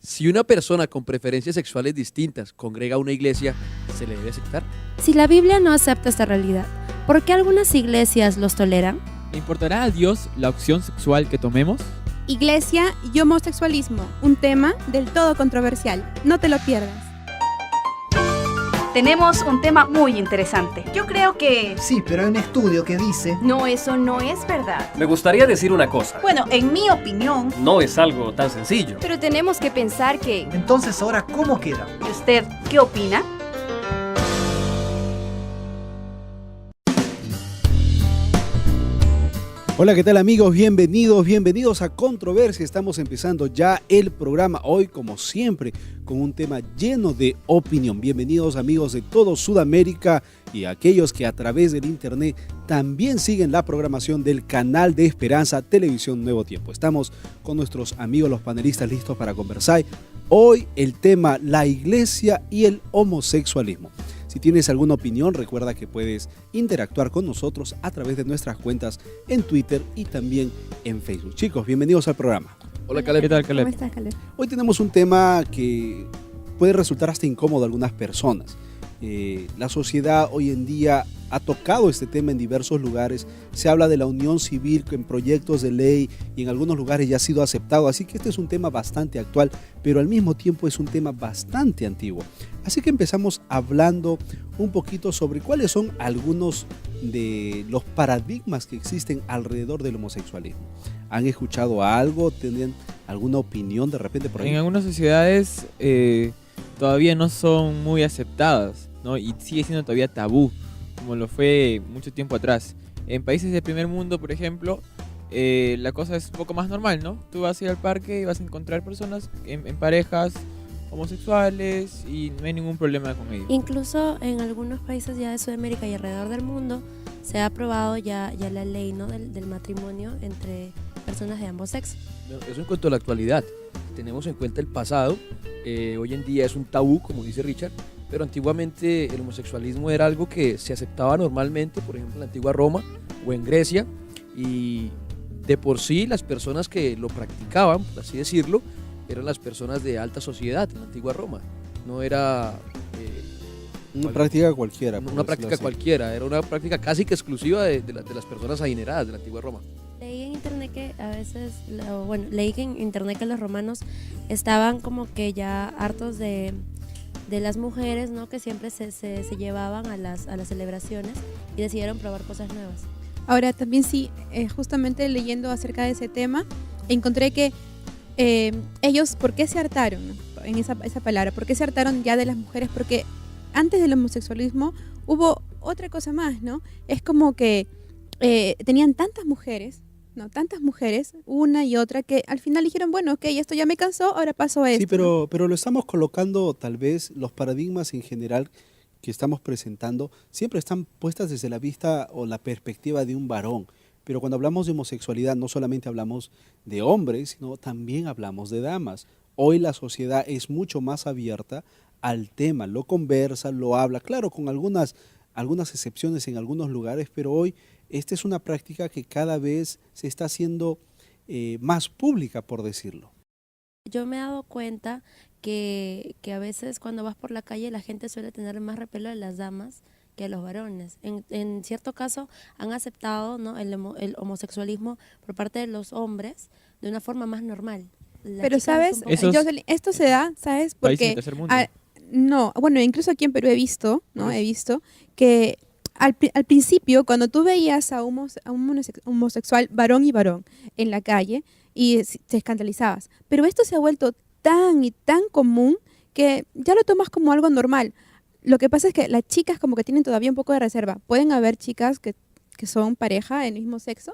Si una persona con preferencias sexuales distintas congrega a una iglesia, ¿se le debe aceptar? Si la Biblia no acepta esta realidad, ¿por qué algunas iglesias los toleran? ¿Le importará a Dios la opción sexual que tomemos? Iglesia y homosexualismo, un tema del todo controversial. No te lo pierdas. Tenemos un tema muy interesante. Yo creo que... Sí, pero hay un estudio que dice... No, eso no es verdad. Me gustaría decir una cosa. Bueno, en mi opinión... No es algo tan sencillo. Pero tenemos que pensar que... Entonces, ahora, ¿cómo queda? ¿Y usted qué opina? Hola, ¿qué tal amigos? Bienvenidos a Controversia. Estamos empezando ya el programa hoy, como siempre, con un tema lleno de opinión. Bienvenidos amigos de todo Sudamérica y aquellos que a través del internet también siguen la programación del canal de Esperanza Televisión Nuevo Tiempo. Estamos con nuestros amigos los panelistas listos para conversar. Hoy el tema, la iglesia y el homosexualismo. Si tienes alguna opinión, recuerda que puedes interactuar con nosotros a través de nuestras cuentas en Twitter y también en Facebook. Chicos, bienvenidos al programa. Hola, Caleb. ¿Qué tal, Caleb? ¿Cómo estás, Caleb? Hoy tenemos un tema que puede resultar hasta incómodo a algunas personas. La sociedad hoy en día ha tocado este tema en diversos lugares. Se habla de la unión civil en proyectos de ley y en algunos lugares ya ha sido aceptado. Así que este es un tema bastante actual, pero al mismo tiempo es un tema bastante antiguo. Así que empezamos hablando un poquito sobre cuáles son algunos de los paradigmas que existen alrededor del homosexualismo. ¿Han escuchado algo? ¿Tienen alguna opinión de repente por ahí? En algunas sociedades todavía no son muy aceptadas, ¿no? Y sigue siendo todavía tabú, como lo fue mucho tiempo atrás. En países del primer mundo, por ejemplo, la cosa es un poco más normal, ¿no? Tú vas a ir al parque y vas a encontrar personas en parejas homosexuales y no hay ningún problema con ello. Incluso en algunos países ya de Sudamérica y alrededor del mundo se ha aprobado ya la ley, ¿no? del matrimonio entre personas de ambos sexos. Eso en cuanto a la actualidad. Tenemos en cuenta el pasado. Hoy en día es un tabú, como dice Richard, pero antiguamente el homosexualismo era algo que se aceptaba normalmente, por ejemplo en la antigua Roma o en Grecia, y de por sí las personas que lo practicaban, por así decirlo, eran las personas de alta sociedad en la antigua Roma. No era Una práctica cualquiera. una práctica cualquiera, era una práctica casi que exclusiva de las personas adineradas de la antigua Roma. Leí en internet que a veces, leí que en internet que los romanos estaban como que ya hartos de las mujeres, ¿no? Que siempre se llevaban a las celebraciones y decidieron probar cosas nuevas. Ahora, también sí, justamente leyendo acerca de ese tema, encontré que ellos, ¿por qué se hartaron? En esa palabra, ¿por qué se hartaron ya de las mujeres? Porque antes del homosexualismo hubo otra cosa más, ¿no? Es como que tenían tantas mujeres, ¿no? Tantas mujeres, una y otra, que al final dijeron, bueno, ok, esto ya me cansó, ahora paso a esto. Sí, pero lo estamos colocando, tal vez, los paradigmas en general que estamos presentando, siempre están puestas desde la vista o la perspectiva de un varón. Pero cuando hablamos de homosexualidad, no solamente hablamos de hombres, sino también hablamos de damas. Hoy la sociedad es mucho más abierta al tema, lo conversa, lo habla, claro, con algunas excepciones en algunos lugares, pero hoy esta es una práctica que cada vez se está haciendo más pública, por decirlo. Yo me he dado cuenta que a veces cuando vas por la calle la gente suele tener más repelo de las damas que a los varones. En cierto caso han aceptado, ¿no? el homosexualismo por parte de los hombres de una forma más normal. Pero sabes, Jocelyn, esto se da, ¿sabes? Países del Porque tercer mundo. no, bueno, incluso aquí en Perú he visto, ¿no? He visto que al principio, cuando tú veías a un homosexual, varón y varón, en la calle, y te escandalizabas. Pero esto se ha vuelto tan y tan común que ya lo tomas como algo normal. Lo que pasa es que las chicas como que tienen todavía un poco de reserva. Pueden haber chicas que son pareja del mismo sexo,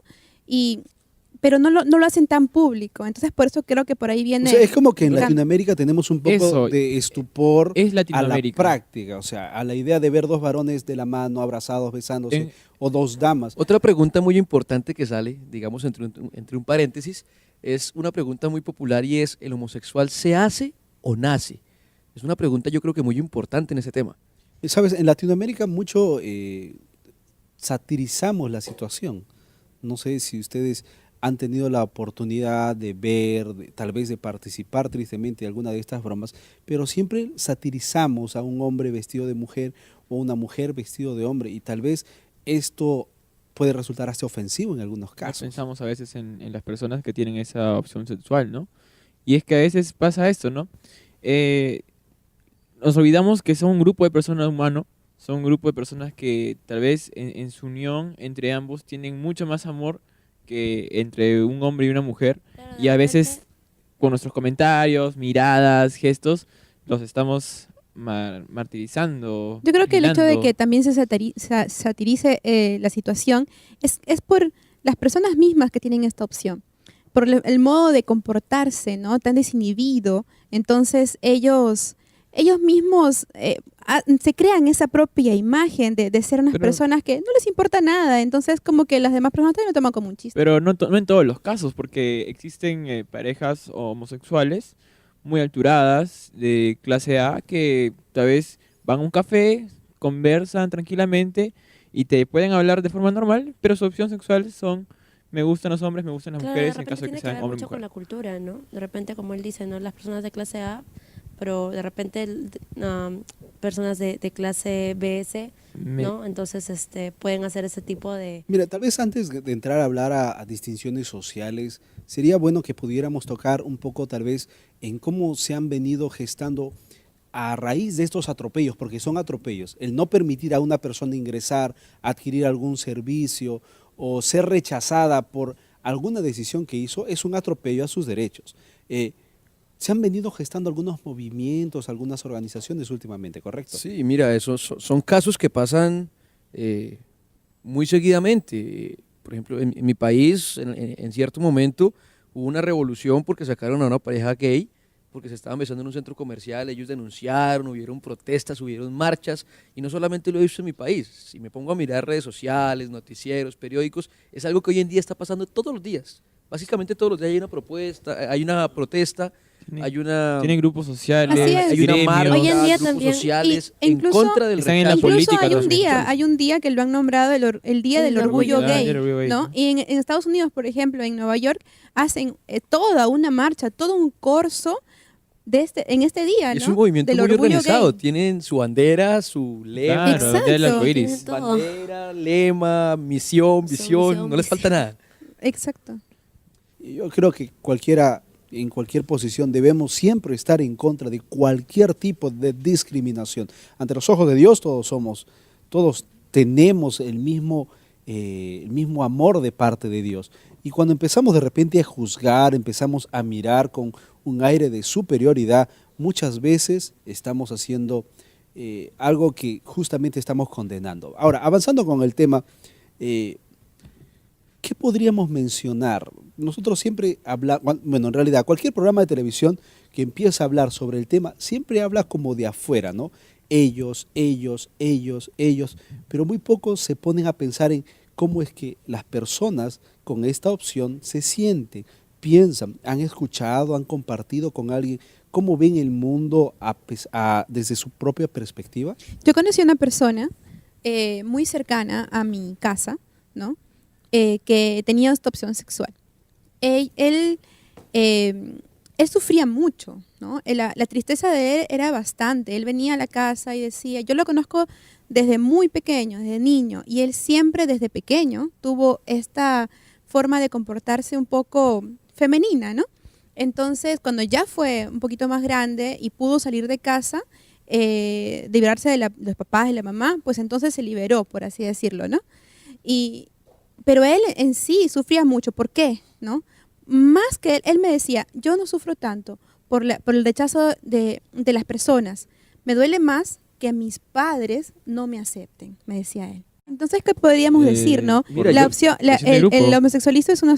pero no lo hacen tan público. Entonces por eso creo que por ahí viene... O sea, es como que en Latinoamérica tenemos un poco Eso, de estupor es a la Latinoamérica. práctica, o sea, a la idea de ver dos varones de la mano, abrazados, besándose, o dos damas. Otra pregunta muy importante que sale, digamos, entre un paréntesis, es una pregunta muy popular y es, ¿el homosexual se hace o nace? Es una pregunta yo creo que muy importante en ese tema. Sabes, en Latinoamérica mucho satirizamos la situación. No sé si ustedes han tenido la oportunidad de ver, tal vez de participar tristemente en alguna de estas bromas, pero siempre satirizamos a un hombre vestido de mujer o una mujer vestido de hombre, y tal vez esto puede resultar hasta ofensivo en algunos casos. Pensamos a veces en las personas que tienen esa opción sexual, ¿no? Y es que a veces pasa esto, ¿no? Nos olvidamos que son un grupo de personas humanos, son un grupo de personas que tal vez en su unión entre ambos tienen mucho más amor que entre un hombre y una mujer, Claro, de y a veces repente- con nuestros comentarios, miradas, gestos, los estamos martirizando. Yo creo que el hecho de hilando. que también se satirice la situación es por las personas mismas que tienen esta opción, por el modo de comportarse, ¿no? Tan desinhibido. Entonces ellos mismos se crean esa propia imagen de ser unas Pero- personas que no les importa nada. Entonces como que las demás personas también lo toman como un chiste. Pero no en todos los casos, porque existen parejas homosexuales muy alturadas, de clase A, que tal vez van a un café, conversan tranquilamente y te pueden hablar de forma normal, pero su opción sexual son: me gustan los hombres, me gustan las Claro, mujeres, de en repente caso de que tiene que sean ver hombre y mucho con mujer. la cultura, ¿no? De repente, como él dice, ¿no? Las personas de clase A, pero de repente personas de clase BS, ¿no? Entonces pueden hacer ese tipo de... Mira, tal vez antes de entrar a hablar a distinciones sociales, sería bueno que pudiéramos tocar un poco tal vez en cómo se han venido gestando a raíz de estos atropellos, porque son atropellos, el no permitir a una persona ingresar, adquirir algún servicio o ser rechazada por alguna decisión que hizo, es un atropello a sus derechos. Se han venido gestando algunos movimientos, algunas organizaciones últimamente, ¿correcto? Sí, mira, esos son casos que pasan muy seguidamente. Por ejemplo, en mi país, en cierto momento, hubo una revolución porque sacaron a una pareja gay, porque se estaban besando en un centro comercial, ellos denunciaron, hubieron protestas, hubieron marchas, y no solamente lo he visto en mi país. Si me pongo a mirar redes sociales, noticieros, periódicos, es algo que hoy en día está pasando todos los días. Básicamente todos los días hay una propuesta, hay una protesta, hay una... Tienen grupos sociales, Así es. Hay una gremios. marcha, Hoy en día grupos también, sociales e en incluso contra del están en la rechazo. política Incluso también. hay un día que lo han nombrado el Día del El Orgullo orgullo Gay, del orgullo gay, ¿no? ¿no? Y en Estados Unidos, por ejemplo, en Nueva York, hacen toda una marcha, todo un corso en este día, Y ¿no? es un movimiento Del muy orgullo organizado. gay. Tienen su bandera, su lema, Claro, el día del Exacto. arcoíris. Tienen todo. bandera, lema, misión, Su visión, misión, no les falta visión. nada. Exacto. Yo creo que en cualquier posición debemos siempre estar en contra de cualquier tipo de discriminación. Ante los ojos de Dios todos tenemos el mismo amor de parte de Dios. Y cuando empezamos de repente a juzgar, empezamos a mirar con un aire de superioridad, muchas veces estamos haciendo algo que justamente estamos condenando. Ahora, avanzando con el tema, ¿qué podríamos mencionar? Nosotros siempre hablamos, bueno, en realidad cualquier programa de televisión que empieza a hablar sobre el tema, siempre habla como de afuera, ¿no? Ellos, pero muy pocos se ponen a pensar en cómo es que las personas con esta opción se sienten, piensan, han escuchado, han compartido con alguien, cómo ven el mundo desde su propia perspectiva. Yo conocí a una persona muy cercana a mi casa, ¿no? Que tenía esta opción sexual. Él sufría mucho, ¿no? La tristeza de él era bastante. Él venía a la casa y decía, yo lo conozco desde muy pequeño, desde niño, y él siempre desde pequeño tuvo esta forma de comportarse un poco femenina, ¿no? Entonces, cuando ya fue un poquito más grande y pudo salir de casa, de liberarse de los papás y la mamá, pues entonces se liberó, por así decirlo, ¿no? Pero él en sí sufría mucho. ¿Por qué? ¿No? Más que él me decía, yo no sufro tanto por el rechazo de las personas. Me duele más que mis padres no me acepten, me decía él. Entonces, ¿qué podríamos decir, no? mira, La yo- opción, es en el grupo. ¿el homosexualismo es una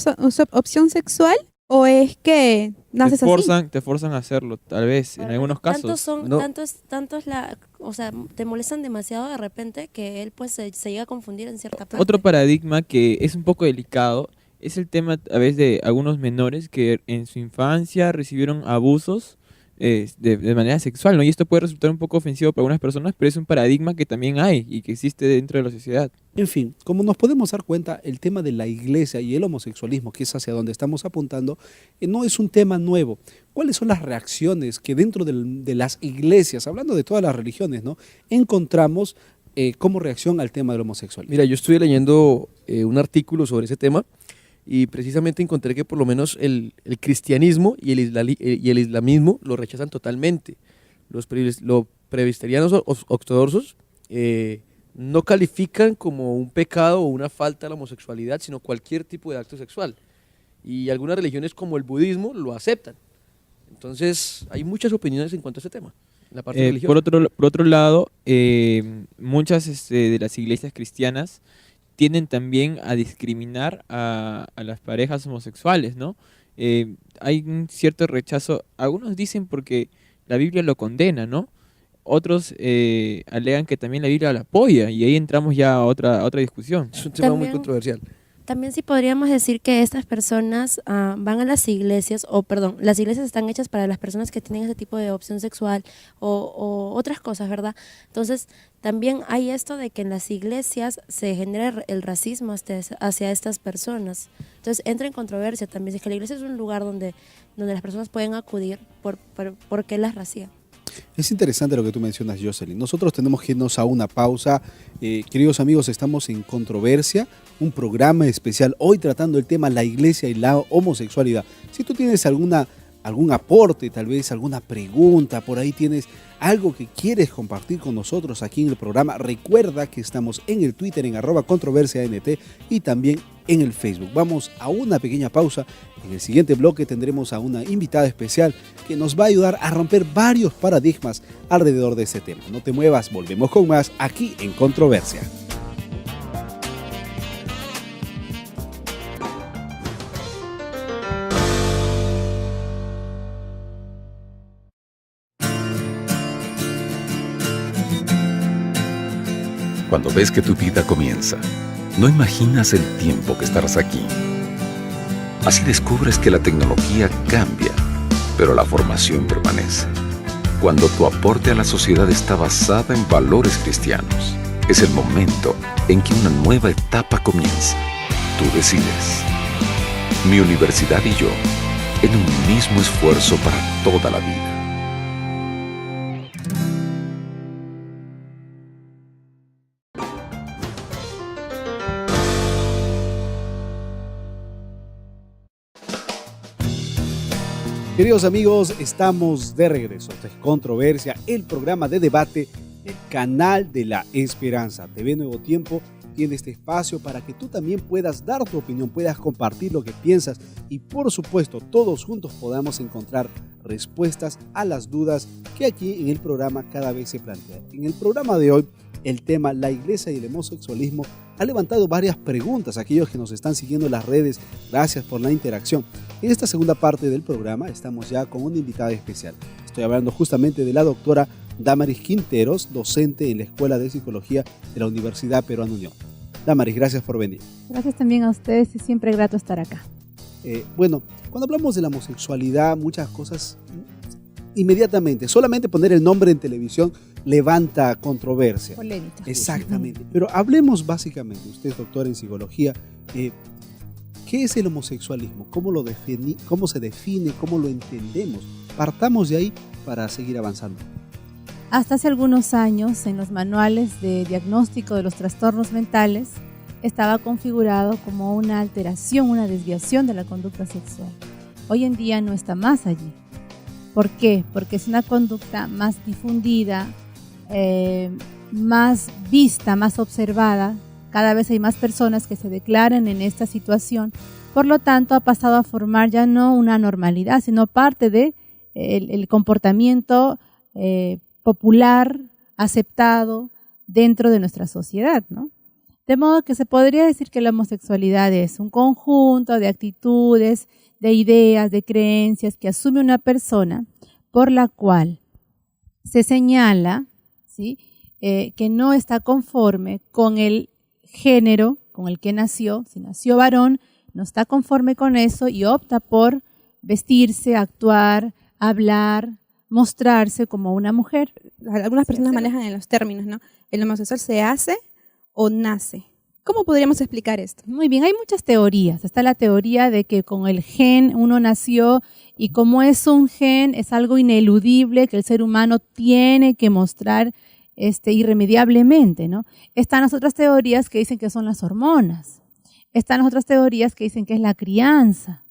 opción sexual o es que naces así? Te forzan a hacerlo, tal vez, en algunos Tantos casos. son, No. tanto es o sea, te molestan demasiado de repente que él pues se llega a confundir en cierta parte. Otro paradigma que es un poco delicado es el tema a veces de algunos menores que en su infancia recibieron abusos de manera sexual, ¿no? Y esto puede resultar un poco ofensivo para algunas personas, pero es un paradigma que también hay y que existe dentro de la sociedad. En fin, como nos podemos dar cuenta, el tema de la iglesia y el homosexualismo, que es hacia donde estamos apuntando, no es un tema nuevo. ¿Cuáles son las reacciones que dentro de las iglesias, hablando de todas las religiones, ¿no?, encontramos como reacción al tema del homosexualismo? Mira, yo estuve leyendo un artículo sobre ese tema y precisamente encontré que por lo menos el cristianismo y el islamismo lo rechazan totalmente. Los presbiterianos ortodoxos no califican como un pecado o una falta la homosexualidad, sino cualquier tipo de acto sexual. Y algunas religiones como el budismo lo aceptan. Entonces hay muchas opiniones en cuanto a este tema, en la parte religiosa. Por otro lado, muchas de las iglesias cristianas tienden también a discriminar a las parejas homosexuales, ¿no? Hay un cierto rechazo, algunos dicen porque la Biblia lo condena, ¿no? Otros alegan que también la Biblia lo apoya, y ahí entramos ya a otra discusión. Es un tema muy También- controversial. También sí podríamos decir que estas personas van a las iglesias, las iglesias están hechas para las personas que tienen ese tipo de opción sexual o otras cosas, ¿verdad? Entonces, también hay esto de que en las iglesias se genera el racismo hacia estas personas. Entonces, entra en controversia también, si es que la iglesia es un lugar donde las personas pueden acudir porque las racía. Es interesante lo que tú mencionas, Jocelyn. Nosotros tenemos que irnos a una pausa. Queridos amigos, estamos en Controversia, un programa especial hoy tratando el tema la iglesia y la homosexualidad. Si tú tienes algún aporte, tal vez alguna pregunta, por ahí tienes algo que quieres compartir con nosotros aquí en el programa, recuerda que estamos en el Twitter en @controversiant y también en el Facebook. Vamos a una pequeña pausa. En el siguiente bloque tendremos a una invitada especial que nos va a ayudar a romper varios paradigmas alrededor de este tema. No te muevas, volvemos con más aquí en Controversia. Cuando ves que tu vida comienza, no imaginas el tiempo que estarás aquí. Así descubres que la tecnología cambia, pero la formación permanece. Cuando tu aporte a la sociedad está basada en valores cristianos, es el momento en que una nueva etapa comienza. Tú decides. Mi universidad y yo, en un mismo esfuerzo para toda la vida. Queridos amigos, estamos de regreso. Esta es Controversia, el programa de debate del canal de la Esperanza. TV Nuevo Tiempo tiene este espacio para que tú también puedas dar tu opinión, puedas compartir lo que piensas y por supuesto todos juntos podamos encontrar respuestas a las dudas que aquí en el programa cada vez se plantean. En el programa de hoy, el tema la iglesia y el homosexualismo ha levantado varias preguntas. Aquellos que nos están siguiendo en las redes, gracias por la interacción. En esta segunda parte del programa estamos ya con una invitada especial. Estoy hablando justamente de la doctora Damaris Quinteros, docente en la Escuela de Psicología de la Universidad Peruana Unión. Damaris, gracias por venir. Gracias también a ustedes y siempre grato estar acá. Bueno, cuando hablamos de la homosexualidad, muchas cosas inmediatamente, solamente poner el nombre en televisión levanta controversia. Polémica. Exactamente. Pero hablemos básicamente, usted es doctora en psicología, ¿qué es el homosexualismo? ¿Cómo se define? ¿Cómo lo entendemos? Partamos de ahí para seguir avanzando. Hasta hace algunos años, en los manuales de diagnóstico de los trastornos mentales, estaba configurado como una alteración, una desviación de la conducta sexual. Hoy en día no está más allí. ¿Por qué? Porque es una conducta más difundida, más vista, más observada. Cada vez hay más personas que se declaran en esta situación. Por lo tanto, ha pasado a formar ya no una normalidad, sino parte de el comportamiento popular, aceptado dentro de nuestra sociedad, ¿no? De modo que se podría decir que la homosexualidad es un conjunto de actitudes, de ideas, de creencias que asume una persona por la cual se señala, ¿sí?, que no está conforme con el género con el que nació. Si nació varón, no está conforme con eso y opta por vestirse, actuar, hablar, mostrarse como una mujer. Algunas personas manejan en los términos, ¿no? ¿El homosexual se hace o nace? ¿Cómo podríamos explicar esto? Muy bien, hay muchas teorías. Está la teoría de que con el gen uno nació y como es un gen, es algo ineludible que el ser humano tiene que mostrar irremediablemente, ¿no? Están las otras teorías que dicen que son las hormonas. Están las otras teorías que dicen que es la crianza,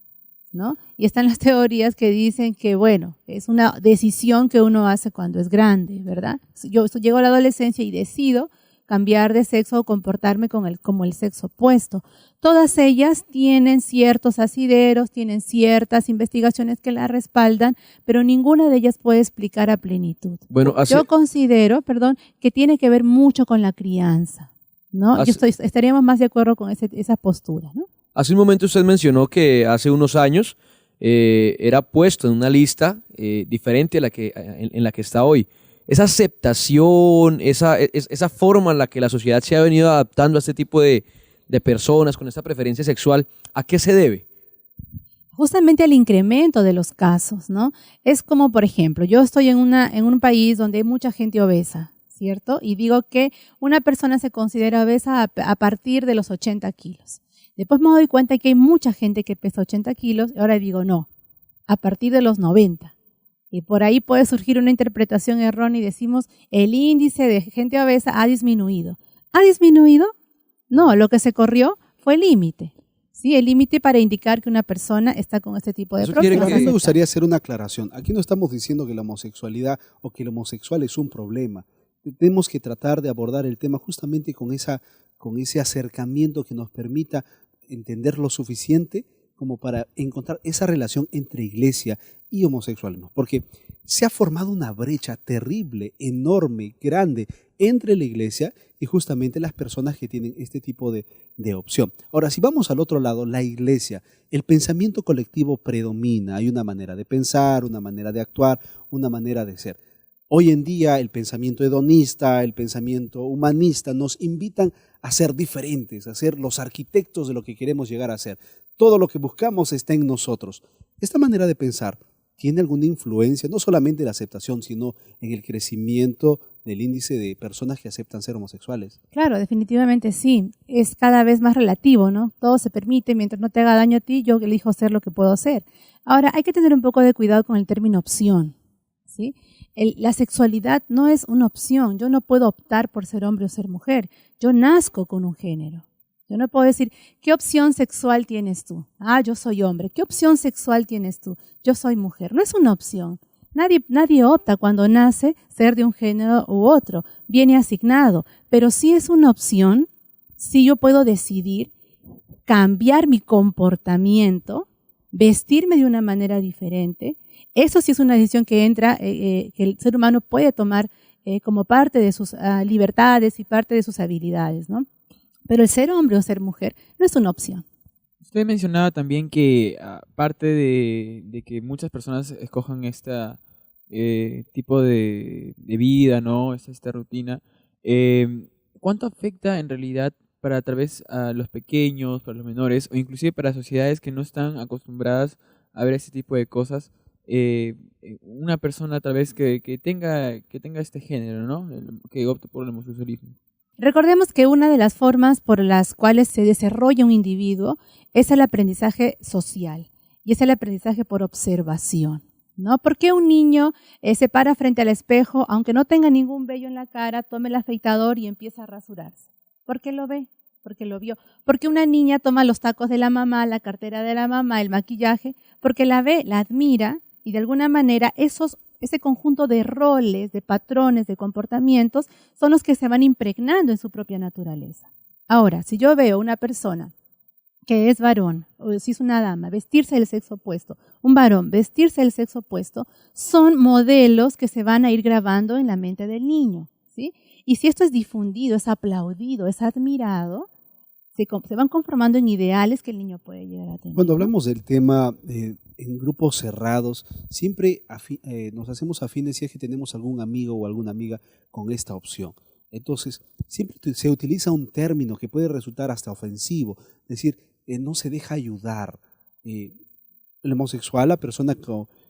¿no? Y están las teorías que dicen que, bueno, es una decisión que uno hace cuando es grande, ¿verdad? Yo llego a la adolescencia y decido cambiar de sexo o comportarme como el sexo opuesto. Todas ellas tienen ciertos asideros, tienen ciertas investigaciones que la respaldan, pero ninguna de ellas puede explicar a plenitud. Bueno, yo considero, que tiene que ver mucho con la crianza, ¿no? Estaríamos más de acuerdo con esa postura, ¿no? Hace un momento usted mencionó que hace unos años era puesto en una lista diferente a en la que está hoy. Esa aceptación, esa forma en la que la sociedad se ha venido adaptando a este tipo de personas con esta preferencia sexual, ¿a qué se debe? Justamente al incremento de los casos, ¿no? Es como, por ejemplo, yo estoy en un país donde hay mucha gente obesa, ¿cierto? Y digo que una persona se considera obesa a partir de los 80 kilos. Después me doy cuenta que hay mucha gente que pesa 80 kilos y ahora digo no, a partir de los 90. Y por ahí puede surgir una interpretación errónea y decimos el índice de gente obesa ha disminuido. ¿Ha disminuido? No, lo que se corrió fue el límite. ¿Sí? El límite para indicar que una persona está con este tipo de problemas. A mí me gustaría hacer una aclaración. Aquí no estamos diciendo que la homosexualidad o que el homosexual es un problema. Tenemos que tratar de abordar el tema justamente con ese acercamiento que nos permita entender lo suficiente como para encontrar esa relación entre iglesia y homosexualismo, porque se ha formado una brecha terrible, enorme, grande entre la iglesia y justamente las personas que tienen este tipo de opción. Ahora, si vamos al otro lado, la iglesia, el pensamiento colectivo predomina, hay una manera de pensar, una manera de actuar, una manera de ser. Hoy en día el pensamiento hedonista, el pensamiento humanista nos invitan a ser diferentes, a ser los arquitectos de lo que queremos llegar a ser. Todo lo que buscamos está en nosotros. Esta manera de pensar tiene alguna influencia, no solamente en la aceptación, sino en el crecimiento del índice de personas que aceptan ser homosexuales. Claro, definitivamente sí. Es cada vez más relativo, ¿no? Todo se permite, mientras no te haga daño a ti, yo elijo ser lo que puedo ser. Ahora, hay que tener un poco de cuidado con el término opción, ¿sí? La sexualidad no es una opción. Yo no puedo optar por ser hombre o ser mujer. Yo nazco con un género. Yo no puedo decir, ¿qué opción sexual tienes tú? Ah, yo soy hombre. ¿Qué opción sexual tienes tú? Yo soy mujer. No es una opción. Nadie opta cuando nace ser de un género u otro. Viene asignado. Pero sí es una opción, sí yo puedo decidir cambiar mi comportamiento, vestirme de una manera diferente. Eso sí es una decisión que entra, que el ser humano puede tomar como parte de sus libertades y parte de sus habilidades, ¿no? Pero el ser hombre o ser mujer no es una opción. Usted mencionaba también que aparte de que muchas personas escojan este tipo de vida, ¿no? Esta rutina, ¿cuánto afecta en realidad para tal vez a los pequeños, para los menores, o inclusive para sociedades que no están acostumbradas a ver este tipo de cosas? Una persona tal vez que tenga este género, ¿no? Que opte por el homosexualismo. Recordemos que una de las formas por las cuales se desarrolla un individuo es el aprendizaje social y es el aprendizaje por observación, ¿no? ¿Por qué un niño se para frente al espejo, aunque no tenga ningún vello en la cara, toma el afeitador y empieza a rasurarse? ¿Por qué lo ve? Porque lo vio. Porque una niña toma los tacos de la mamá, la cartera de la mamá, el maquillaje, porque la ve, la admira y de alguna manera ese conjunto de roles, de patrones, de comportamientos son los que se van impregnando en su propia naturaleza. Ahora, si yo veo una persona que es varón, o si es una dama, vestirse del sexo opuesto, un varón, vestirse del sexo opuesto, son modelos que se van a ir grabando en la mente del niño, ¿sí? Y si esto es difundido, es aplaudido, es admirado, se van conformando en ideales que el niño puede llegar a tener. Cuando hablamos del tema en grupos cerrados, siempre nos hacemos afines si es que tenemos algún amigo o alguna amiga con esta opción. Entonces, siempre se utiliza un término que puede resultar hasta ofensivo, es decir, no se deja ayudar. El homosexual, la persona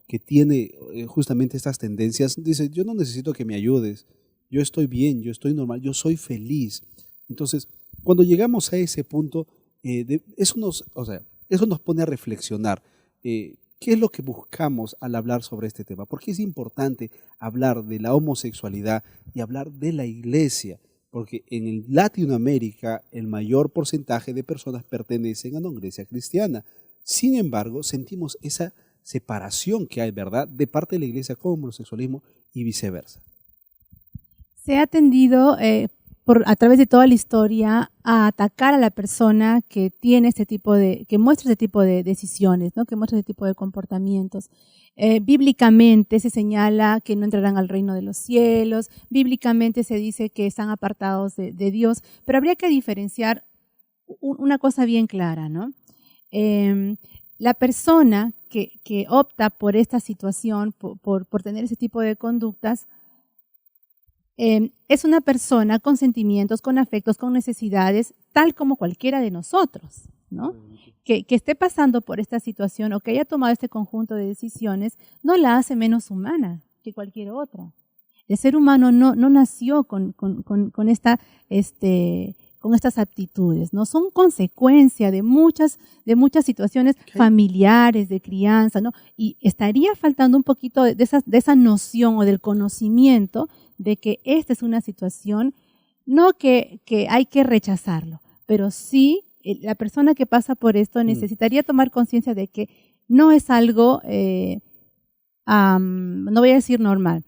que que tiene justamente estas tendencias, dice, yo no necesito que me ayudes, yo estoy bien, yo estoy normal, yo soy feliz. Entonces, cuando llegamos a ese punto, eso nos pone a reflexionar. ¿Qué es lo que buscamos al hablar sobre este tema? ¿Por qué es importante hablar de la homosexualidad y hablar de la iglesia? Porque en Latinoamérica el mayor porcentaje de personas pertenecen a la iglesia cristiana. Sin embargo, sentimos esa separación que hay, ¿verdad?, de parte de la iglesia con el homosexualismo y viceversa. Se ha tendido a través de toda la historia a atacar a la persona que tiene que muestra este tipo de decisiones, ¿no? Que muestra este tipo de comportamientos. Bíblicamente se señala que no entrarán al reino de los cielos, bíblicamente se dice que están apartados de Dios, pero habría que diferenciar una cosa bien clara, ¿no? La persona que opta por esta situación, por tener ese tipo de conductas, es una persona con sentimientos, con afectos, con necesidades, tal como cualquiera de nosotros, ¿no? Que esté pasando por esta situación o que haya tomado este conjunto de decisiones no la hace menos humana que cualquier otra. El ser humano no nació con estas aptitudes, ¿no? Son consecuencia de muchas situaciones familiares, de crianza, ¿no? Y estaría faltando un poquito de esa noción o del conocimiento de que esta es una situación, no que hay que rechazarlo, pero sí la persona que pasa por esto necesitaría tomar conciencia de que no es algo, no voy a decir normal,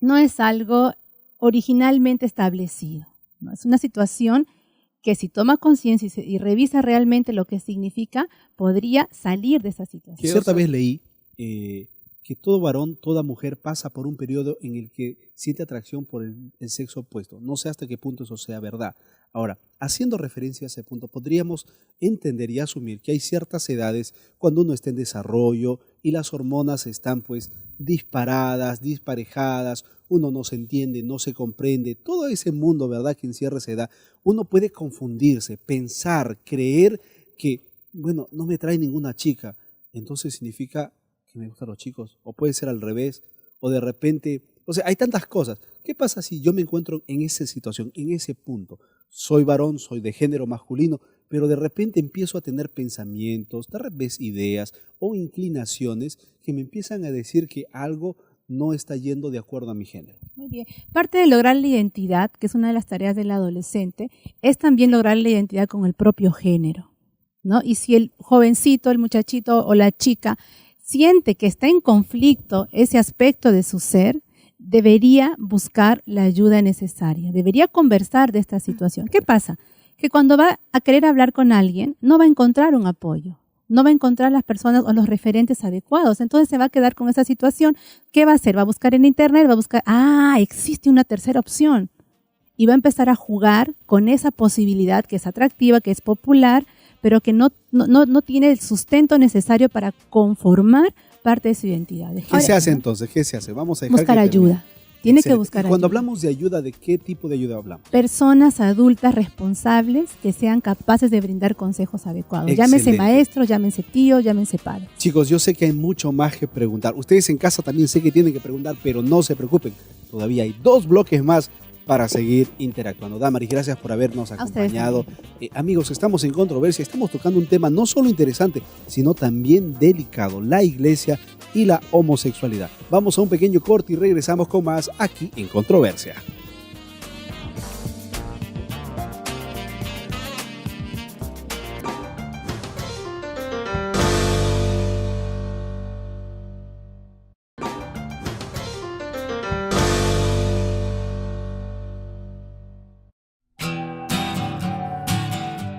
no es algo originalmente establecido, ¿no? Es una situación que si toma conciencia y revisa realmente lo que significa, podría salir de esa situación. Cierta vez leí que todo varón, toda mujer pasa por un periodo en el que siente atracción por el sexo opuesto. No sé hasta qué punto eso sea verdad. Ahora, haciendo referencia a ese punto, podríamos entender y asumir que hay ciertas edades cuando uno está en desarrollo y las hormonas están pues disparadas, disparejadas, uno no se entiende, no se comprende, todo ese mundo, ¿verdad?, que encierra esa edad, uno puede confundirse, pensar, creer que, bueno, no me trae ninguna chica, entonces significa que me gustan los chicos, o puede ser al revés, o de repente, o sea, hay tantas cosas. ¿Qué pasa si yo me encuentro en esa situación, en ese punto? Soy varón, soy de género masculino, pero de repente empiezo a tener pensamientos, tal vez ideas o inclinaciones que me empiezan a decir que algo no está yendo de acuerdo a mi género. Muy bien. Parte de lograr la identidad, que es una de las tareas del adolescente, es también lograr la identidad con el propio género, ¿no? Y si el jovencito, el muchachito o la chica siente que está en conflicto ese aspecto de su ser, debería buscar la ayuda necesaria, debería conversar de esta situación. ¿Qué pasa? Que cuando va a querer hablar con alguien, no va a encontrar un apoyo, no va a encontrar las personas o los referentes adecuados, entonces se va a quedar con esa situación. ¿Qué va a hacer? Va a buscar en internet, va a buscar, existe una tercera opción, y va a empezar a jugar con esa posibilidad que es atractiva, que es popular, pero que no tiene el sustento necesario para conformar parte de su identidad. ¿Qué se hace entonces? ¿Qué se hace? Vamos a dejar buscar ayuda. Tiene que buscar ayuda. Cuando hablamos de ayuda, ¿de qué tipo de ayuda hablamos? Personas adultas responsables que sean capaces de brindar consejos adecuados. Excelente. Llámense maestros, llámense tíos, llámense padres. Chicos, yo sé que hay mucho más que preguntar. Ustedes en casa también sé que tienen que preguntar, pero no se preocupen. Todavía hay 2 bloques más para seguir interactuando. Damaris, gracias por habernos acompañado. Amigos, estamos en Controversia, estamos tocando un tema no solo interesante, sino también delicado, la iglesia y la homosexualidad. Vamos a un pequeño corte y regresamos con más aquí en Controversia.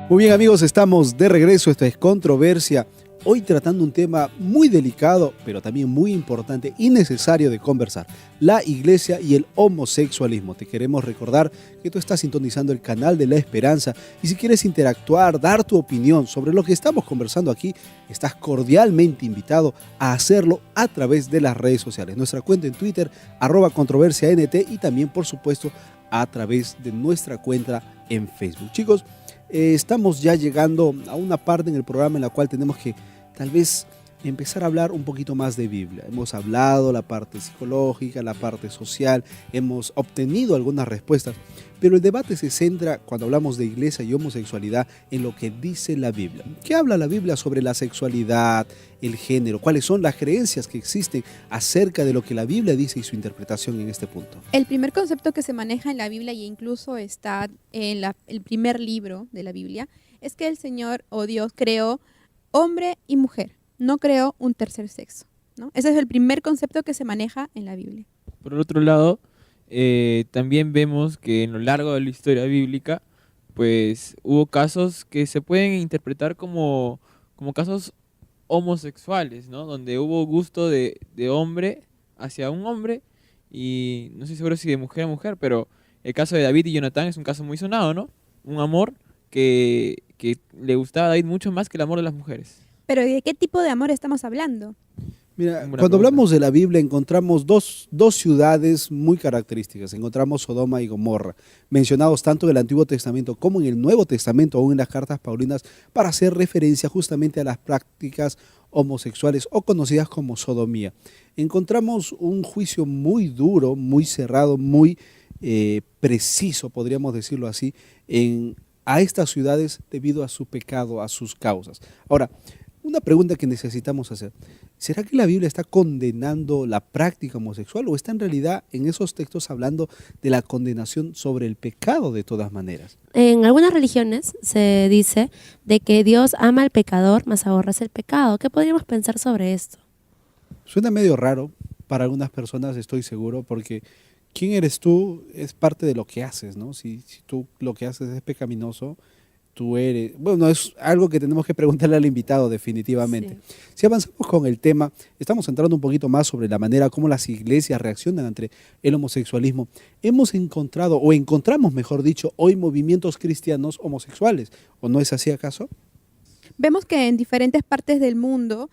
Muy bien, amigos, estamos de regreso. Esto es Controversia. Hoy tratando un tema muy delicado, pero también muy importante y necesario de conversar. La iglesia y el homosexualismo. Te queremos recordar que tú estás sintonizando el canal de La Esperanza y si quieres interactuar, dar tu opinión sobre lo que estamos conversando aquí, estás cordialmente invitado a hacerlo a través de las redes sociales. Nuestra cuenta en Twitter, @controversiaNT, y también, por supuesto, a través de nuestra cuenta en Facebook. Chicos, estamos ya llegando a una parte en el programa en la cual tenemos que tal vez empezar a hablar un poquito más de Biblia. Hemos hablado la parte psicológica, la parte social, hemos obtenido algunas respuestas, pero el debate se centra, cuando hablamos de iglesia y homosexualidad, en lo que dice la Biblia. ¿Qué habla la Biblia sobre la sexualidad, el género? ¿Cuáles son las creencias que existen acerca de lo que la Biblia dice y su interpretación en este punto? El primer concepto que se maneja en la Biblia, y incluso está en el primer libro de la Biblia, es que el Señor o Dios creó hombre y mujer, no creó un tercer sexo, ¿no? Ese es el primer concepto que se maneja en la Biblia. Por el otro lado, también vemos que en lo largo de la historia bíblica, pues hubo casos que se pueden interpretar como casos homosexuales, ¿no? Donde hubo gusto de hombre hacia un hombre y no estoy seguro si de mujer a mujer, pero el caso de David y Jonatán es un caso muy sonado, ¿no? Un amor que le gustaba a David mucho más que el amor de las mujeres. Pero ¿de qué tipo de amor estamos hablando? Mira, cuando hablamos de la Biblia encontramos dos ciudades muy características. Encontramos Sodoma y Gomorra, mencionados tanto en el Antiguo Testamento como en el Nuevo Testamento, aún en las cartas paulinas, para hacer referencia justamente a las prácticas homosexuales o conocidas como sodomía. Encontramos un juicio muy duro, muy cerrado, muy preciso, podríamos decirlo así, a estas ciudades debido a su pecado, a sus causas. Ahora, una pregunta que necesitamos hacer: ¿será que la Biblia está condenando la práctica homosexual o está en realidad en esos textos hablando de la condenación sobre el pecado de todas maneras? En algunas religiones se dice de que Dios ama al pecador, mas aborrece el pecado. ¿Qué podríamos pensar sobre esto? Suena medio raro para algunas personas, estoy seguro, porque quién eres tú es parte de lo que haces, ¿no? Si tú lo que haces es pecaminoso, tú eres... Bueno, es algo que tenemos que preguntarle al invitado definitivamente. Sí. Si avanzamos con el tema, estamos entrando un poquito más sobre la manera como las iglesias reaccionan ante el homosexualismo. Hemos encontrado, o encontramos mejor dicho, hoy movimientos cristianos homosexuales, ¿o no es así acaso? Vemos que en diferentes partes del mundo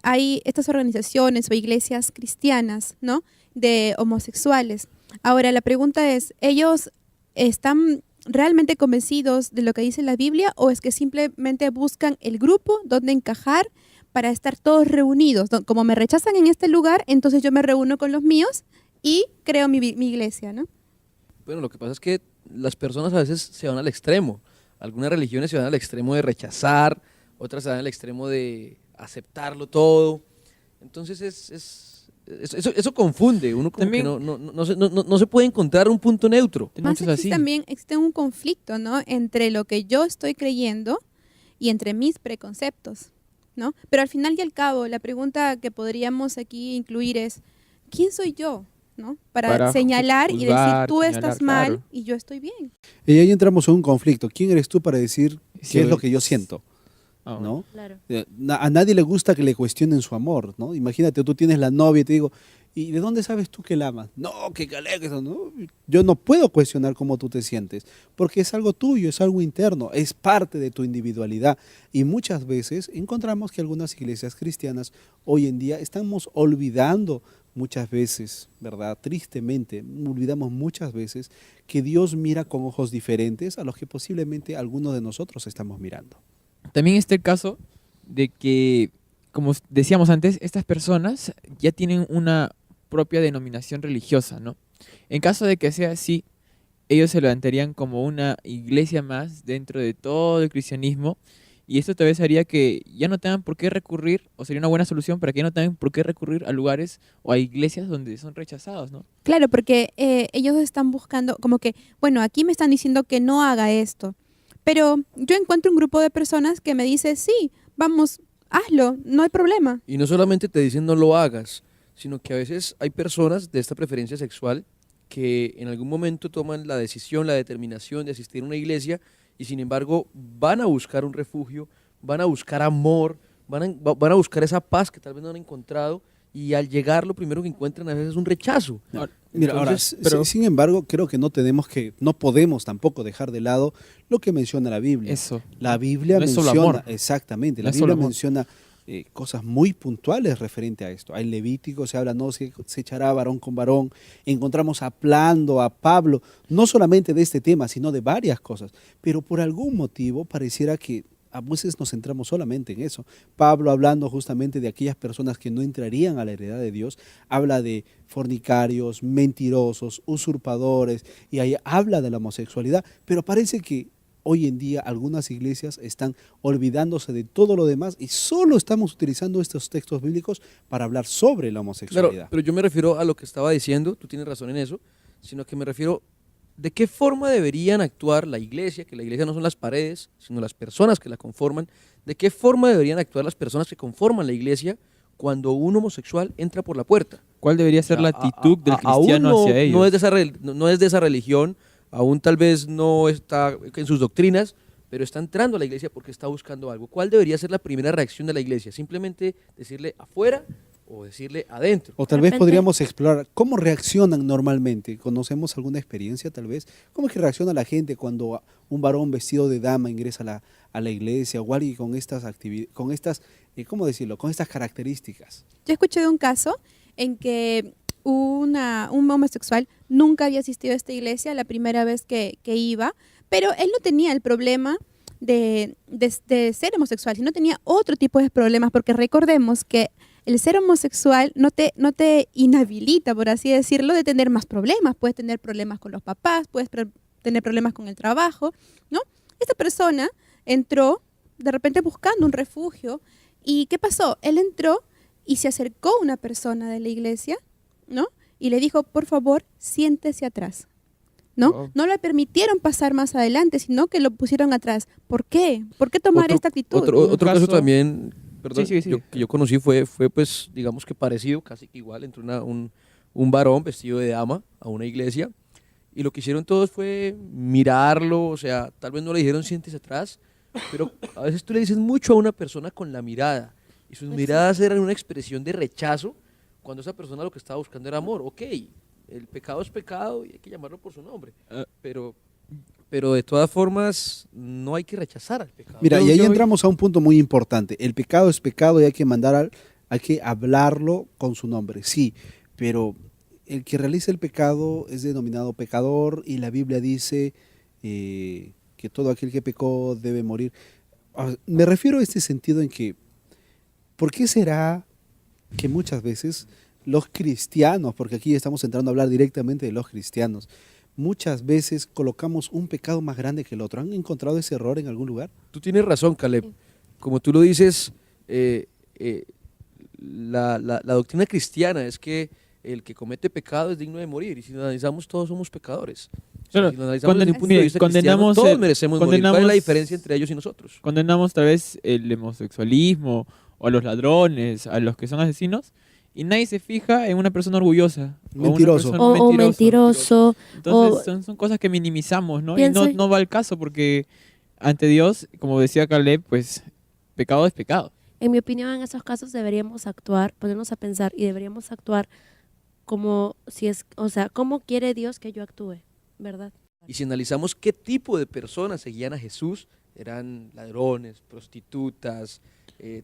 hay estas organizaciones o iglesias cristianas, ¿no?, de homosexuales. Ahora, la pregunta es, ¿ellos están realmente convencidos de lo que dice la Biblia o es que simplemente buscan el grupo donde encajar para estar todos reunidos? Como me rechazan en este lugar, entonces yo me reúno con los míos y creo mi iglesia, ¿no? Bueno, lo que pasa es que las personas a veces se van al extremo. Algunas religiones se van al extremo de rechazar, otras se van al extremo de aceptarlo todo. Entonces eso confunde. Uno como También, que no se puede encontrar un punto neutro. Más existe un conflicto, ¿no?, entre lo que yo estoy creyendo y entre mis preconceptos, ¿no? Pero al final y al cabo, la pregunta que podríamos aquí incluir es, ¿quién soy yo?, ¿no?, para señalar y decir, tú estás mal, claro, y yo estoy bien. Y ahí entramos en un conflicto. ¿Quién eres tú para decir qué es lo que yo siento? ¿No? Claro. A nadie le gusta que le cuestionen su amor, ¿no? Imagínate, tú tienes la novia y te digo, ¿y de dónde sabes tú que la amas? No, que eso, ¿no? Yo no puedo cuestionar cómo tú te sientes, porque es algo tuyo, es algo interno, es parte de tu individualidad. Y muchas veces encontramos que algunas iglesias cristianas hoy en día estamos olvidando muchas veces, ¿verdad? Tristemente, olvidamos muchas veces que Dios mira con ojos diferentes a los que posiblemente algunos de nosotros estamos mirando. También está el caso de que, como decíamos antes, estas personas ya tienen una propia denominación religiosa, ¿no? En caso de que sea así, ellos se levantarían como una iglesia más dentro de todo el cristianismo, y esto tal vez haría que ya no tengan por qué recurrir, o sería una buena solución para que ya no tengan por qué recurrir a lugares o a iglesias donde son rechazados, ¿no? Claro, porque ellos están buscando, como que, bueno, aquí me están diciendo que no haga esto, pero yo encuentro un grupo de personas que me dice, sí, vamos, hazlo, no hay problema. Y no solamente te dicen no lo hagas, sino que a veces hay personas de esta preferencia sexual que en algún momento toman la decisión, la determinación de asistir a una iglesia y sin embargo van a buscar un refugio, van a buscar amor, van a buscar esa paz que tal vez no han encontrado, y al llegar lo primero que encuentran a veces es un rechazo. Mira, sin embargo, creo que no podemos tampoco dejar de lado lo que menciona la Biblia. Eso. La Biblia no menciona, es solo amor. Exactamente, No la es Biblia solo amor. menciona cosas muy puntuales referente a esto. Hay Levítico, se habla, no se echará varón con varón. Encontramos hablando a Pablo, no solamente de este tema, sino de varias cosas. Pero por algún motivo pareciera que a veces nos centramos solamente en eso. Pablo, hablando justamente de aquellas personas que no entrarían a la heredad de Dios, habla de fornicarios, mentirosos, usurpadores, y ahí habla de la homosexualidad, pero parece que hoy en día algunas iglesias están olvidándose de todo lo demás y solo estamos utilizando estos textos bíblicos para hablar sobre la homosexualidad. Claro, pero yo me refiero a lo que estaba diciendo, tú tienes razón en eso, sino que me refiero de qué forma deberían actuar la iglesia, que la iglesia no son las paredes, sino las personas que la conforman, de qué forma deberían actuar las personas que conforman la iglesia cuando un homosexual entra por la puerta. ¿Cuál debería ser la actitud del cristiano aún hacia ellos? No es de esa religión, aún tal vez no está en sus doctrinas, pero está entrando a la iglesia porque está buscando algo. ¿Cuál debería ser la primera reacción de la iglesia? ¿Simplemente decirle afuera o decirle adentro? O tal vez podríamos explorar cómo reaccionan normalmente. ¿Conocemos alguna experiencia tal vez? ¿Cómo es que reacciona la gente cuando un varón vestido de dama ingresa a la iglesia o alguien con estas ¿cómo decirlo? Con estas características? Yo escuché de un caso en que un homosexual nunca había asistido a esta iglesia la primera vez que iba, pero él no tenía el problema de ser homosexual, sino tenía otro tipo de problemas, porque recordemos que el ser homosexual no te inhabilita, por así decirlo, de tener más problemas. Puedes tener problemas con los papás, puedes tener problemas con el trabajo, ¿no? Esta persona entró de repente buscando un refugio. ¿Y qué pasó? Él entró y se acercó a una persona de la iglesia, ¿no? Y le dijo, por favor, siéntese atrás, ¿no? Wow. No le permitieron pasar más adelante, sino que lo pusieron atrás. ¿Por qué? ¿Por qué tomar esta actitud? Otro caso también, perdón, Sí. que yo conocí fue pues, digamos que parecido, casi que igual, entró un varón vestido de dama a una iglesia y lo que hicieron todos fue mirarlo, o sea, tal vez no le dijeron siéntese atrás, pero a veces tú le dices mucho a una persona con la mirada y sus miradas eran una expresión de rechazo cuando esa persona lo que estaba buscando era amor. Ok, el pecado es pecado y hay que llamarlo por su nombre, pero de todas formas no hay que rechazar al pecado. Mira, y ahí entramos a un punto muy importante. El pecado es pecado y hay que hablarlo con su nombre, sí, pero el que realiza el pecado es denominado pecador y la Biblia dice que todo aquel que pecó debe morir. Me refiero a este sentido en que, ¿por qué será que muchas veces los cristianos, porque aquí estamos entrando a hablar directamente de los cristianos, muchas veces colocamos un pecado más grande que el otro? ¿Han encontrado ese error en algún lugar? Tú tienes razón, Caleb. Como tú lo dices, la doctrina cristiana es que el que comete pecado es digno de morir. Y si lo analizamos, todos somos pecadores. Claro, Si lo analizamos desde un punto de vista cristiano, todos merecemos morir. ¿Cuál es la diferencia entre ellos y nosotros? Condenamos tal vez el homosexualismo o a los ladrones, a los que son asesinos, y nadie se fija en una persona orgullosa. Mentiroso. O mentiroso. Entonces son cosas que minimizamos, ¿no? Y no va al caso porque ante Dios, como decía Caleb, pues pecado es pecado. En mi opinión, en esos casos deberíamos actuar, ponernos a pensar y deberíamos actuar como cómo quiere Dios que yo actúe, ¿verdad? Y si analizamos qué tipo de personas seguían a Jesús, eran ladrones, prostitutas,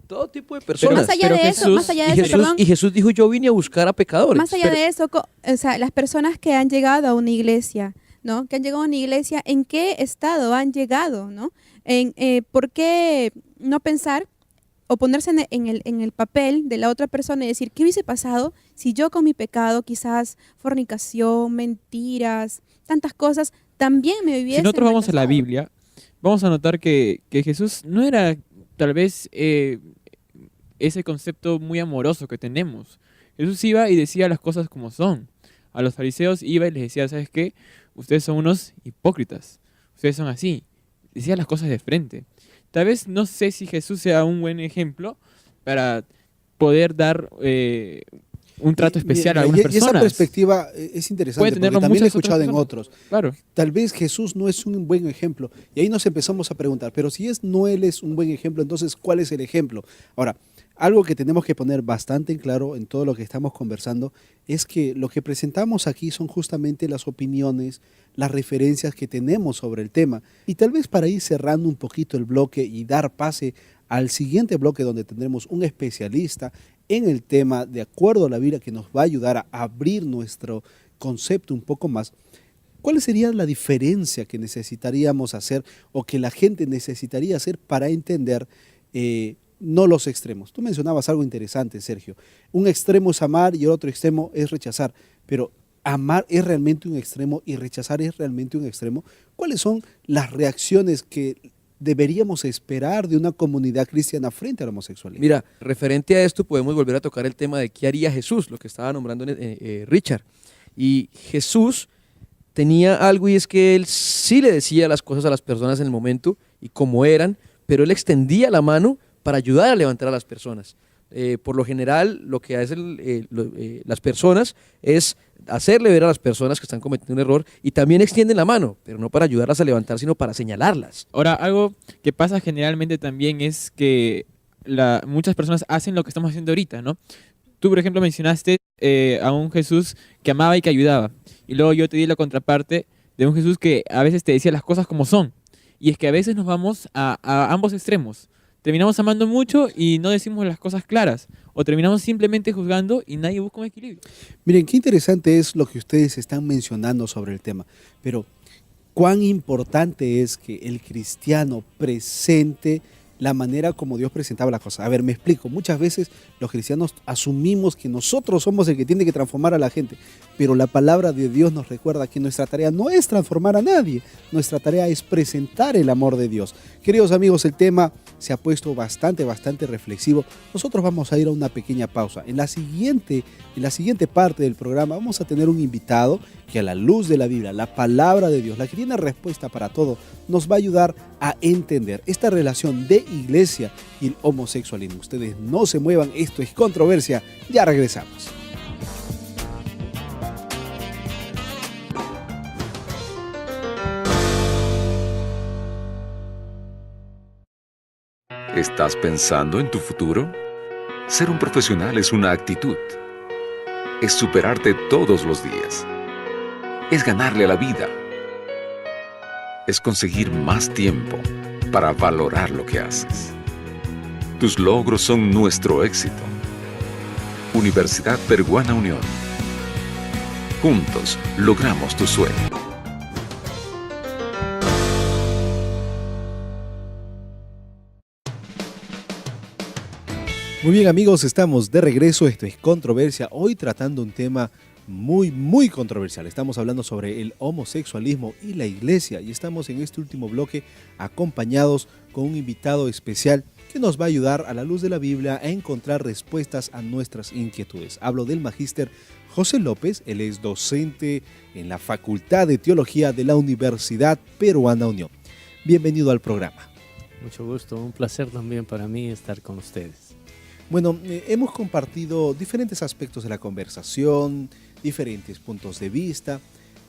todo tipo de personas. Más allá de eso, y Jesús dijo, yo vine a buscar a pecadores. Más allá de eso, las personas que han llegado a una iglesia, ¿no? Que han llegado a una iglesia, ¿en qué estado han llegado, ¿no? ¿Por qué no pensar o ponerse en el papel de la otra persona y decir, ¿qué hubiese pasado si yo con mi pecado, quizás fornicación, mentiras, tantas cosas, también me hubiese... Si nosotros vamos a la maltratado? Biblia, vamos a notar que Jesús no era tal vez ese concepto muy amoroso que tenemos. Jesús iba y decía las cosas como son. A los fariseos iba y les decía, ¿sabes qué? Ustedes son unos hipócritas. Ustedes son así. Decía las cosas de frente. Tal vez no sé si Jesús sea un buen ejemplo para poder dar un trato especial a algunas personas. Y esa perspectiva es interesante porque también la he escuchado en otros. Claro. Tal vez Jesús no es un buen ejemplo. Y ahí nos empezamos a preguntar, pero si él es un buen ejemplo, entonces ¿cuál es el ejemplo? Ahora, algo que tenemos que poner bastante en claro en todo lo que estamos conversando es que lo que presentamos aquí son justamente las opiniones, las referencias que tenemos sobre el tema. Y tal vez para ir cerrando un poquito el bloque y dar pase al siguiente bloque donde tendremos un especialista en el tema de acuerdo a la Biblia que nos va a ayudar a abrir nuestro concepto un poco más. ¿cuál sería la diferencia que necesitaríamos hacer o que la gente necesitaría hacer para entender no los extremos? Tú mencionabas algo interesante, Sergio. Un extremo es amar y el otro extremo es rechazar, pero ¿amar es realmente un extremo y rechazar es realmente un extremo? ¿Cuáles son las reacciones que deberíamos esperar de una comunidad cristiana frente al homosexualismo? Mira, referente a esto podemos volver a tocar el tema de qué haría Jesús, lo que estaba nombrando Richard. Y Jesús tenía algo, y es que él sí le decía las cosas a las personas en el momento y como eran, pero él extendía la mano para ayudar a levantar a las personas. Por lo general, lo que hacen las personas es hacerle ver a las personas que están cometiendo un error, y también extienden la mano, pero no para ayudarlas a levantar, sino para señalarlas. Ahora, algo que pasa generalmente también es que muchas personas hacen lo que estamos haciendo ahorita, ¿no? Tú, por ejemplo, mencionaste a un Jesús que amaba y que ayudaba. Y luego yo te di la contraparte de un Jesús que a veces te decía las cosas como son. Y es que a veces nos vamos a ambos extremos. Terminamos amando mucho y no decimos las cosas claras. O terminamos simplemente juzgando y nadie busca un equilibrio. Miren, qué interesante es lo que ustedes están mencionando sobre el tema. Pero, ¿cuán importante es que el cristiano presente la manera como Dios presentaba las cosas? A ver, me explico. Muchas veces los cristianos asumimos que nosotros somos el que tiene que transformar a la gente, pero la palabra de Dios nos recuerda que nuestra tarea no es transformar a nadie, nuestra tarea es presentar el amor de Dios. Queridos amigos, el tema se ha puesto bastante reflexivo. Nosotros vamos a ir a una pequeña pausa. En la siguiente parte del programa vamos a tener un invitado que, a la luz de la Biblia, la palabra de Dios, la que tiene respuesta para todo, nos va a ayudar a entender esta relación de iglesia y el homosexualismo. Ustedes no se muevan, esto es Controversia, ya regresamos. ¿Estás pensando en tu futuro? Ser un profesional es una actitud. Es superarte todos los días. Es ganarle a la vida. Es conseguir más tiempo para valorar lo que haces. Tus logros son nuestro éxito. Universidad Peruana Unión. Juntos logramos tu sueño. Muy bien, amigos, estamos de regreso. Esto es Controversia, hoy tratando un tema muy controversial. Estamos hablando sobre el homosexualismo y la iglesia, y estamos en este último bloque acompañados con un invitado especial que nos va a ayudar, a la luz de la Biblia, a encontrar respuestas a nuestras inquietudes. Hablo del magíster José López. Él es docente en la Facultad de Teología de la Universidad Peruana Unión. Bienvenido al programa. Mucho gusto, un placer también para mí estar con ustedes. Bueno, hemos compartido diferentes aspectos de la conversación, diferentes puntos de vista,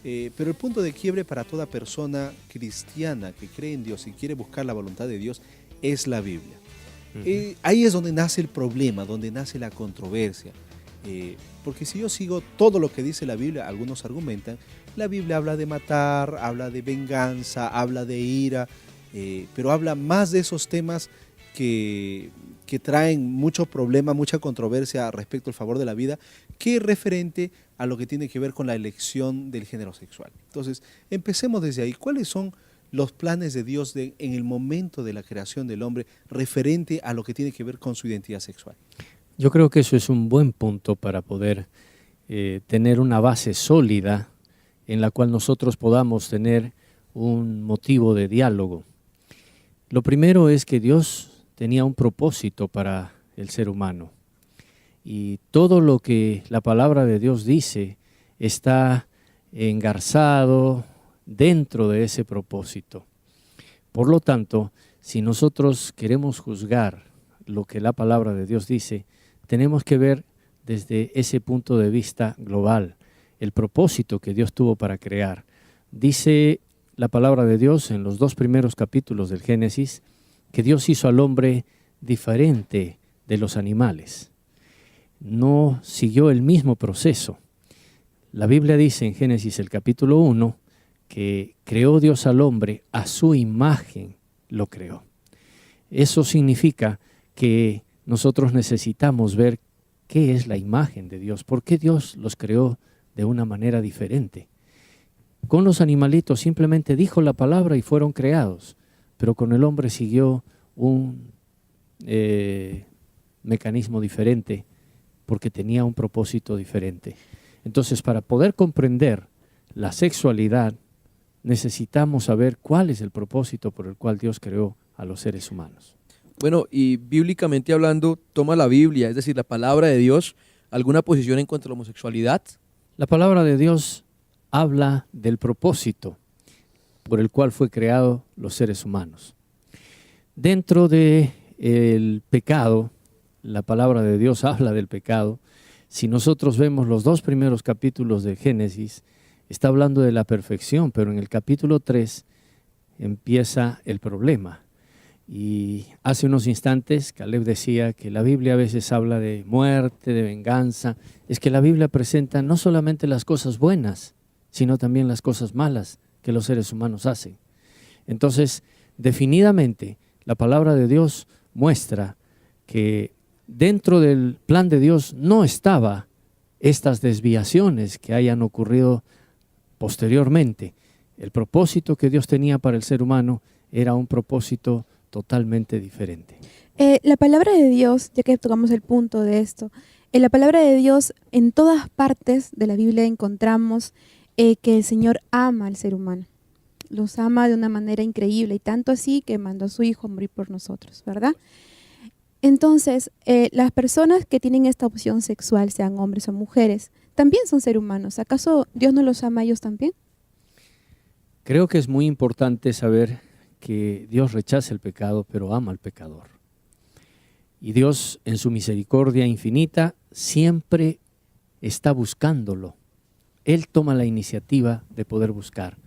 pero el punto de quiebre para toda persona cristiana que cree en Dios y quiere buscar la voluntad de Dios es la Biblia. Ahí es donde nace el problema, donde nace la controversia. Porque si yo sigo todo lo que dice la Biblia, algunos argumentan, la Biblia habla de matar, habla de venganza, habla de ira, pero habla más de esos temas que traen mucho problema, mucha controversia respecto al favor de la vida, que referente a lo que tiene que ver con la elección del género sexual. Entonces, empecemos desde ahí. ¿Cuáles son los planes de Dios en el momento de la creación del hombre referente a lo que tiene que ver con su identidad sexual? Yo creo que eso es un buen punto para poder tener una base sólida en la cual nosotros podamos tener un motivo de diálogo. Lo primero es que Dios tenía un propósito para el ser humano, y todo lo que la palabra de Dios dice está engarzado dentro de ese propósito. Por lo tanto, si nosotros queremos juzgar lo que la palabra de Dios dice, tenemos que ver desde ese punto de vista global, el propósito que Dios tuvo para crear. Dice la palabra de Dios en los 2 primeros capítulos del Génesis que Dios hizo al hombre diferente de los animales. No siguió el mismo proceso. La Biblia dice en Génesis el capítulo 1 que creó Dios al hombre, a su imagen lo creó. Eso significa que nosotros necesitamos ver qué es la imagen de Dios, por qué Dios los creó de una manera diferente. Con los animalitos simplemente dijo la palabra y fueron creados, pero con el hombre siguió un mecanismo diferente porque tenía un propósito diferente. Entonces, para poder comprender la sexualidad, necesitamos saber cuál es el propósito por el cual Dios creó a los seres humanos. Bueno, y bíblicamente hablando, ¿toma la Biblia, es decir, la palabra de Dios, alguna posición en cuanto a la homosexualidad? La palabra de Dios habla del propósito por el cual fue creado los seres humanos. Dentro del pecado, la palabra de Dios habla del pecado. Si nosotros vemos los 2 primeros capítulos de Génesis, está hablando de la perfección, pero en el capítulo 3 empieza el problema. Y hace unos instantes Caleb decía que la Biblia a veces habla de muerte, de venganza. Es que la Biblia presenta no solamente las cosas buenas, sino también las cosas malas que los seres humanos hacen. Entonces, definidamente, la palabra de Dios muestra que dentro del plan de Dios no estaba estas desviaciones que hayan ocurrido posteriormente. El propósito que Dios tenía para el ser humano era un propósito totalmente diferente. La palabra de Dios, ya que tocamos el punto de esto, en la palabra de Dios, en todas partes de la Biblia encontramos que el Señor ama al ser humano. Los ama de una manera increíble y tanto así que mandó a su Hijo a morir por nosotros, ¿verdad? Entonces, las personas que tienen esta opción sexual, sean hombres o mujeres, también son seres humanos. ¿Acaso Dios no los ama a ellos también? Creo que es muy importante saber que Dios rechaza el pecado, pero ama al pecador. Y Dios, en su misericordia infinita, siempre está buscándolo. Él toma la iniciativa de poder buscar.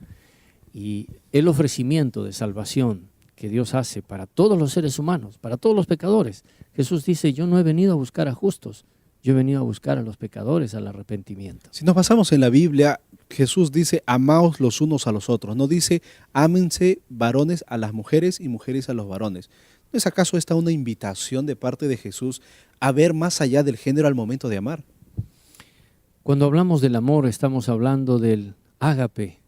Y el ofrecimiento de salvación que Dios hace para todos los seres humanos, para todos los pecadores. Jesús dice, yo no he venido a buscar a justos, yo he venido a buscar a los pecadores al arrepentimiento. Si nos basamos en la Biblia, Jesús dice, amaos los unos a los otros. No dice, ámense varones a las mujeres y mujeres a los varones. ¿No es acaso esta una invitación de parte de Jesús a ver más allá del género al momento de amar? Cuando hablamos del amor, estamos hablando del ágape,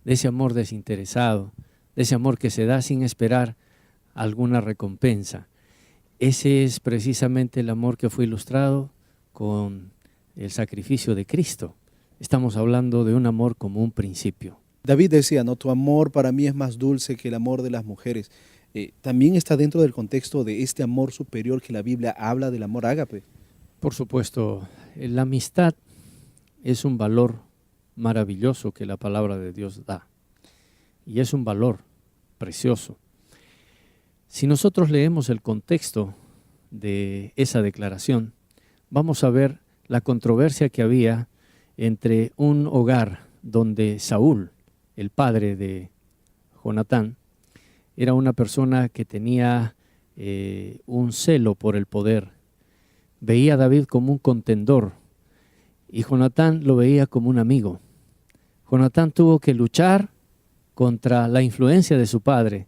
de ese amor desinteresado, de ese amor que se da sin esperar alguna recompensa. Ese es precisamente el amor que fue ilustrado con el sacrificio de Cristo. Estamos hablando de un amor como un principio. David decía, ¿no? Tu amor para mí es más dulce que el amor de las mujeres. ¿También está dentro del contexto de este amor superior que la Biblia habla del amor ágape? Por supuesto, la amistad es un valor maravilloso que la palabra de Dios da. Y es un valor precioso. Si nosotros leemos el contexto de esa declaración, vamos a ver la controversia que había entre un hogar donde Saúl, el padre de Jonatán, era una persona que tenía un celo por el poder. Veía a David como un contendor y Jonatán lo veía como un amigo. Jonatán tuvo que luchar contra la influencia de su padre.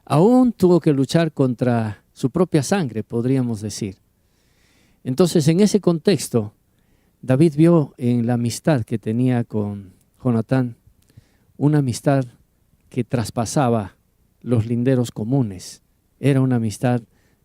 Aún tuvo que luchar contra su propia sangre, podríamos decir. Entonces, en ese contexto, David vio en la amistad que tenía con Jonatán una amistad que traspasaba los linderos comunes. Era una amistad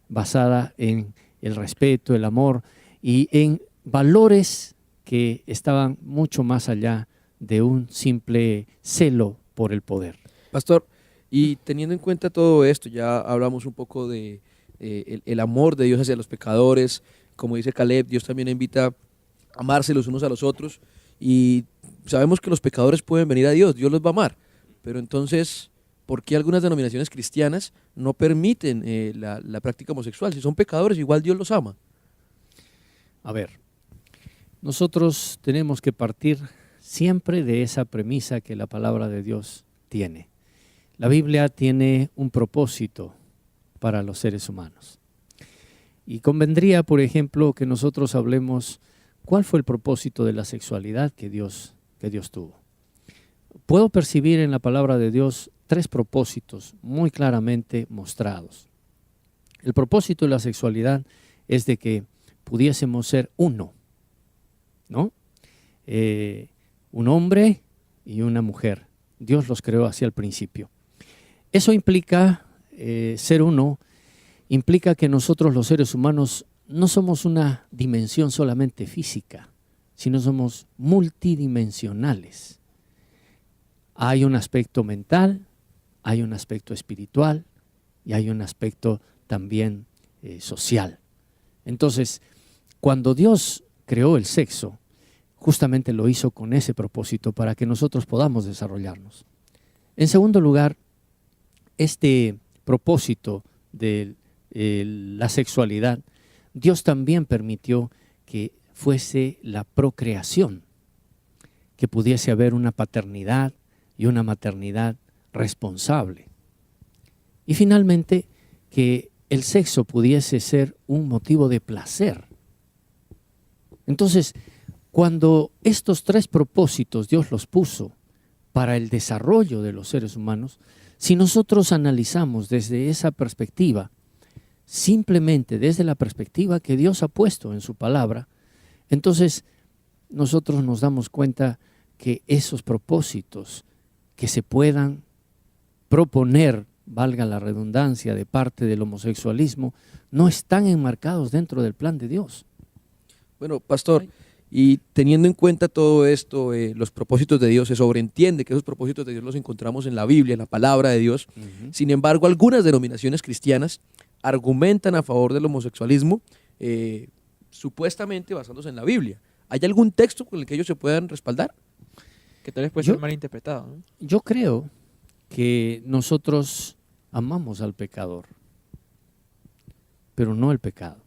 basada en el respeto, el amor y en valores que estaban mucho más allá de un simple celo por el poder. Pastor, y teniendo en cuenta todo esto, ya hablamos un poco de el amor de Dios hacia los pecadores. Como dice Caleb, Dios también invita a amarse los unos a los otros, y sabemos que los pecadores pueden venir a Dios, Dios los va a amar, pero entonces, ¿por qué algunas denominaciones cristianas no permiten la práctica homosexual? Si son pecadores, igual Dios los ama. A ver, nosotros tenemos que partir siempre de esa premisa que la palabra de Dios tiene. La Biblia tiene un propósito para los seres humanos. Y convendría, por ejemplo, que nosotros hablemos cuál fue el propósito de la sexualidad que Dios tuvo. Puedo percibir en la palabra de Dios 3 propósitos muy claramente mostrados. El propósito de la sexualidad es de que pudiésemos ser uno, ¿no? Un hombre y una mujer. Dios los creó así al principio. Eso implica, ser uno, implica que nosotros los seres humanos no somos una dimensión solamente física, sino somos multidimensionales. Hay un aspecto mental, hay un aspecto espiritual y hay un aspecto también social. Entonces, cuando Dios creó el sexo, justamente lo hizo con ese propósito para que nosotros podamos desarrollarnos. En segundo lugar, este propósito de la sexualidad, Dios también permitió que fuese la procreación, que pudiese haber una paternidad y una maternidad responsable. Y finalmente, que el sexo pudiese ser un motivo de placer. Entonces, cuando estos tres propósitos Dios los puso para el desarrollo de los seres humanos, si nosotros analizamos desde esa perspectiva, simplemente desde la perspectiva que Dios ha puesto en su palabra, entonces nosotros nos damos cuenta que esos propósitos que se puedan proponer, valga la redundancia, de parte del homosexualismo, no están enmarcados dentro del plan de Dios. Bueno, pastor, y teniendo en cuenta todo esto, los propósitos de Dios, se sobreentiende que esos propósitos de Dios los encontramos en la Biblia, en la palabra de Dios. Sin embargo, algunas denominaciones cristianas argumentan a favor del homosexualismo, supuestamente basándose en la Biblia. ¿Hay algún texto con el que ellos se puedan respaldar? Que tal vez puede ser malinterpretado, ¿no? Yo creo que nosotros amamos al pecador, pero no el pecado.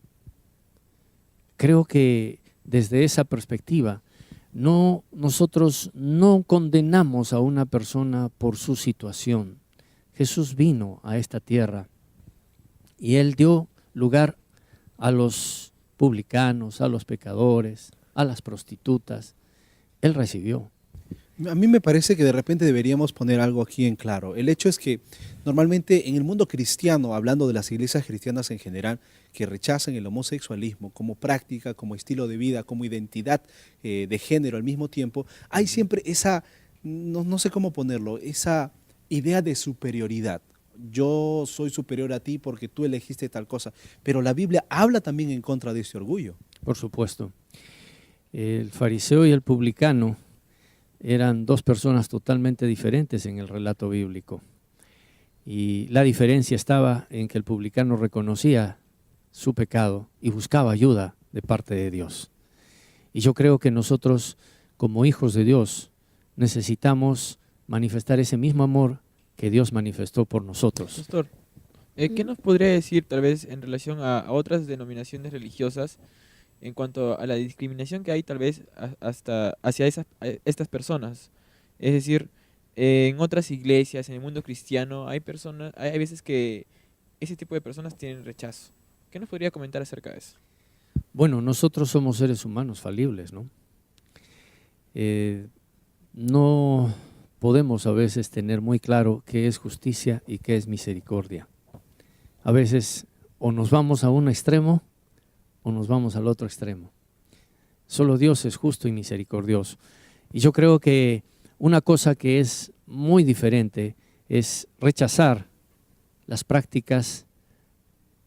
Creo que desde esa perspectiva, nosotros no condenamos a una persona por su situación. Jesús vino a esta tierra y Él dio lugar a los publicanos, a los pecadores, a las prostitutas. Él recibió. A mí me parece que de repente deberíamos poner algo aquí en claro. El hecho es que normalmente en el mundo cristiano, hablando de las iglesias cristianas en general, que rechazan el homosexualismo como práctica, como estilo de vida, como identidad de género al mismo tiempo, hay siempre esa, no sé cómo ponerlo, esa idea de superioridad. Yo soy superior a ti porque tú elegiste tal cosa. Pero la Biblia habla también en contra de ese orgullo. Por supuesto. El fariseo y el publicano eran dos personas totalmente diferentes en el relato bíblico. Y la diferencia estaba en que el publicano reconocía su pecado y buscaba ayuda de parte de Dios. Y yo creo que nosotros, como hijos de Dios, necesitamos manifestar ese mismo amor que Dios manifestó por nosotros. Pastor, ¿qué nos podría decir tal vez en relación a otras denominaciones religiosas en cuanto a la discriminación que hay tal vez hasta hacia estas personas? Es decir, en otras iglesias, en el mundo cristiano, hay veces que ese tipo de personas tienen rechazo. ¿Qué nos podría comentar acerca de eso? Bueno, nosotros somos seres humanos falibles, ¿no? No podemos a veces tener muy claro qué es justicia y qué es misericordia. A veces o nos vamos a un extremo o nos vamos al otro extremo. Solo Dios es justo y misericordioso. Y yo creo que una cosa que es muy diferente es rechazar las prácticas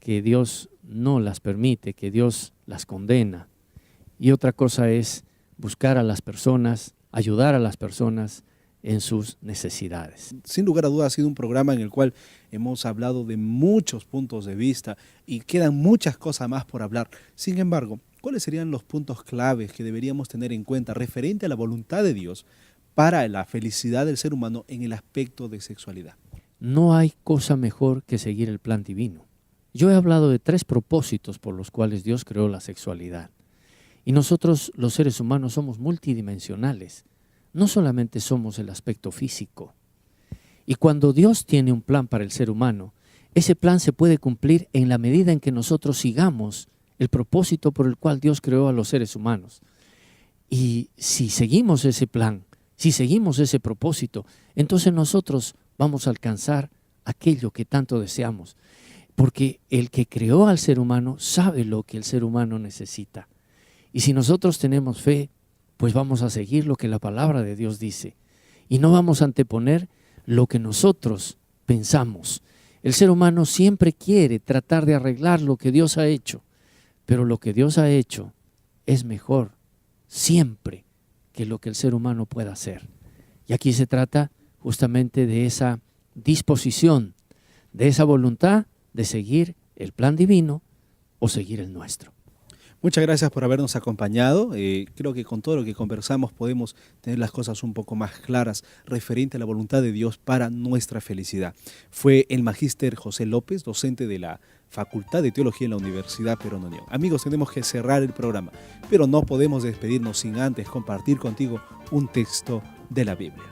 que Dios no las permite, que Dios las condena. Y otra cosa es buscar a las personas, ayudar a las personas en sus necesidades. Sin lugar a dudas ha sido un programa en el cual hemos hablado de muchos puntos de vista y quedan muchas cosas más por hablar. Sin embargo, ¿cuáles serían los puntos claves que deberíamos tener en cuenta referente a la voluntad de Dios para la felicidad del ser humano en el aspecto de sexualidad? No hay cosa mejor que seguir el plan divino. Yo he hablado de 3 propósitos por los cuales Dios creó la sexualidad. Y nosotros, los seres humanos, somos multidimensionales. No solamente somos el aspecto físico. Y cuando Dios tiene un plan para el ser humano, ese plan se puede cumplir en la medida en que nosotros sigamos el propósito por el cual Dios creó a los seres humanos. Y si seguimos ese plan, si seguimos ese propósito, entonces nosotros vamos a alcanzar aquello que tanto deseamos. Porque el que creó al ser humano sabe lo que el ser humano necesita. Y si nosotros tenemos fe, pues vamos a seguir lo que la palabra de Dios dice. y no vamos a anteponer lo que nosotros pensamos. El ser humano siempre quiere tratar de arreglar lo que Dios ha hecho, pero lo que Dios ha hecho es mejor siempre que lo que el ser humano pueda hacer. Y aquí se trata justamente de esa disposición, de esa voluntad de seguir el plan divino o seguir el nuestro. Muchas gracias por habernos acompañado. Creo que con todo lo que conversamos podemos tener las cosas un poco más claras referente a la voluntad de Dios para nuestra felicidad. Fue el magíster José López, docente de la Facultad de Teología en la Universidad Perón Unión. Amigos, tenemos que cerrar el programa, pero no podemos despedirnos sin antes compartir contigo un texto de la Biblia.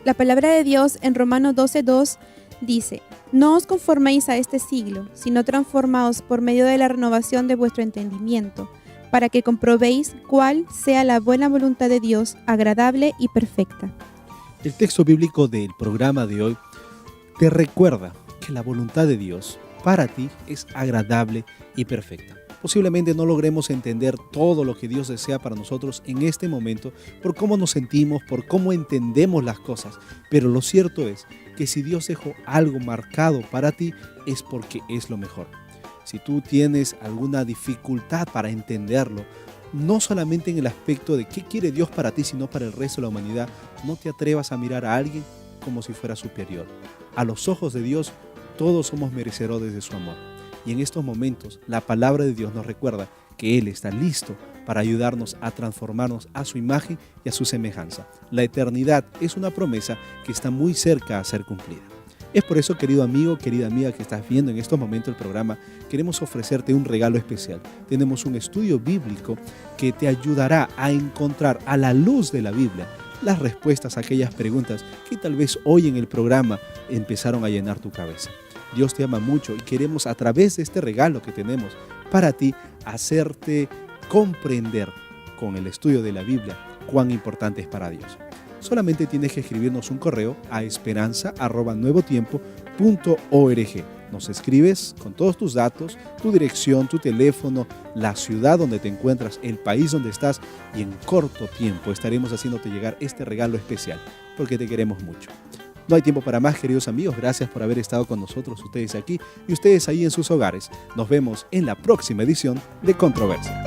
La palabra de Dios en Romanos 12:2 dice: no os conforméis a este siglo, sino transformaos por medio de la renovación de vuestro entendimiento, para que comprobéis cuál sea la buena voluntad de Dios, agradable y perfecta. El texto bíblico del programa de hoy te recuerda que la voluntad de Dios para ti es agradable y perfecta. Posiblemente no logremos entender todo lo que Dios desea para nosotros en este momento por cómo nos sentimos, por cómo entendemos las cosas, pero lo cierto es que si Dios dejó algo marcado para ti es porque es lo mejor. Si tú tienes alguna dificultad para entenderlo, no solamente en el aspecto de qué quiere Dios para ti, sino para el resto de la humanidad, no te atrevas a mirar a alguien como si fuera superior. A los ojos de Dios, todos somos merecedores de su amor. Y en estos momentos, la palabra de Dios nos recuerda que Él está listo para ayudarnos a transformarnos a su imagen y a su semejanza. La eternidad es una promesa que está muy cerca a ser cumplida. Es por eso, querido amigo, querida amiga que estás viendo en estos momentos el programa, queremos ofrecerte un regalo especial. Tenemos un estudio bíblico que te ayudará a encontrar a la luz de la Biblia las respuestas a aquellas preguntas que tal vez hoy en el programa empezaron a llenar tu cabeza. Dios te ama mucho y queremos, a través de este regalo que tenemos para ti, hacerte comprender con el estudio de la Biblia cuán importante es para Dios. Solamente tienes que escribirnos un correo a esperanza@nuevotiempo.org. Nos escribes con todos tus datos, tu dirección, tu teléfono, la ciudad donde te encuentras, el país donde estás, y en corto tiempo estaremos haciéndote llegar este regalo especial, porque te queremos mucho. No hay tiempo para más, queridos amigos. Gracias por haber estado con nosotros, ustedes aquí y ustedes ahí en sus hogares. Nos vemos en la próxima edición de Controversia.